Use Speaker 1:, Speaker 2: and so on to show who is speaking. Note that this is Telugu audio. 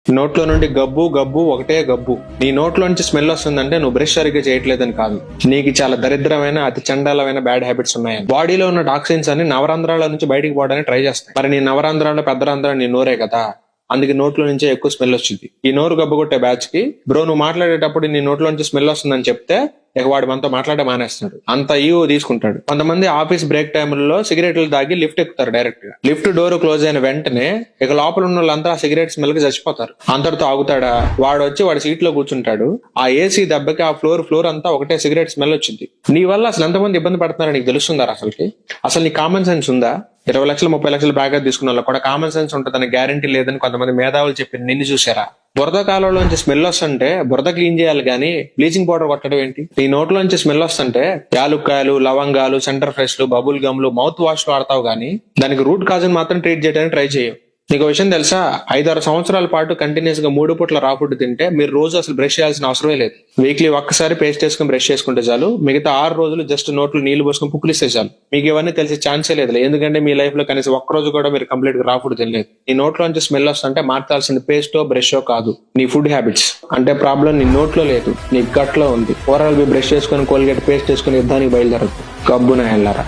Speaker 1: నోట్లో నుండి గబ్బు గబ్బు ఒకటే గబ్బు. నీ నోట్లో నుంచి స్మెల్ వస్తుందంటే నువ్వు బ్రష్ సరిగ్గా చేయట్లేదని కాదు, నీకు చాలా దరిద్రమైన అతి చండాలమైన బ్యాడ్ హ్యాబిట్స్ ఉన్నాయని. బాడీలో ఉన్న టాక్సిన్స్ అన్ని నవరంధ్రాల నుంచి బయటికి పోవడానికి ట్రై చేస్తాయి. మరి నీ నవరంధ్రాలు పెద్ద రంధ్రాలు నీ నోరే కదా, అందుకే నోట్లో నుంచే ఎక్కువ స్మెల్ వచ్చింది. ఈ నోరు గబ్బు కొట్టే బ్యాచ్ కి బ్రో నువ్వు మాట్లాడేటప్పుడు నీ నోట్లో నుంచి స్మెల్ వస్తుందని చెప్తే ఇక వాడు మనతో మాట్లాడే మానేస్తున్నాడు, అంత ఈవో తీసుకుంటాడు. కొంతమంది ఆఫీస్ బ్రేక్ టైంలో సిగరెట్లు తాగి లిఫ్ట్ ఎక్కుతారు. డైరెక్ట్ గా లిఫ్ట్ డోర్ క్లోజ్ అయిన వెంటనే ఇక లోపల ఉన్న వాళ్ళంతా ఆ సిగరెట్ స్మెల్ కి చచ్చిపోతారు. అంతటితో ఆగుతాడా, వాడు వచ్చి వాడి సీట్ లో కూర్చుంటాడు. ఆ ఏసీ దెబ్బకి ఆ ఫ్లోర్ అంతా ఒకటే సిగరెట్ స్మెల్ వచ్చింది. నీ వల్ల అసలు ఎంతమంది ఇబ్బంది పడుతున్నారో నీకు తెలుస్తుందా? అసలు నీ కామన్ సెన్స్ ఉందా? 20 లక్షలు 30 లక్షలు బ్యాగ్ తీసుకున్న వాళ్ళు కూడా కామన్ సెన్స్ ఉంటుందని గ్యారంటీ లేదని కొంతమంది మేధావులు చెప్పి నిన్ను చూసారా? బురద కాలంలోంచి స్మెల్ వస్తుంటే బురద క్లీన్ చేయాలి కానీ బ్లీచింగ్ పౌడర్ కొట్టడం ఏంటి? నీ నోట్లోంచి స్మెల్ వస్తుంటే యాలుక్కాయలు, లవంగాలు, సెంటర్ ఫ్రెష్లు, బబుల్ గమ్లు, మౌత్ వాష్ వాడతావు కానీ దానికి రూట్ కాజ్ మాత్రం ట్రీట్ చేయడానికి ట్రై చేయవు. నీకు విషయం తెలుసా, 5-6 సంవత్సరాల పాటు కంటిన్యూస్ గా 3 పూట్ల రా ఫుడ్ తింటే మీరు రోజు అసలు బ్రష్ చేయాల్సిన అవసరమే లేదు. వీక్లీ ఒక్కసారి పేస్ట్ చేసుకుని బ్రష్ చేసుకుంటే చాలు, మిగతా 6 రోజులు జస్ట్ నోట్లు నీళ్లు పోసుకుని పుక్కులిస్తే చాలు. మీకు ఇవన్నీ తెలిసే ఛాన్సే లేదు, ఎందుకంటే మీ లైఫ్ లో కనీసం ఒక్క రోజు కూడా మీరు కంప్లీట్ గా రా ఫుడ్ తినలేదు. నీ నోట్లోంచి స్మెల్ వస్తుంటే మార్చాల్సింది పేస్టో బ్రషో కాదు, నీ ఫుడ్ హ్యాబిట్స్. అంటే ప్రాబ్లం నీ నోట్లో లేదు, నీ గట్ లో ఉంది. ఓవరాల్ బ్రష్ చేసుకుని కోల్గేట్ పేస్ట్ చేసుకుని యుద్ధానికి బయలుదేరదు. గబ్బున వెళ్ళారా?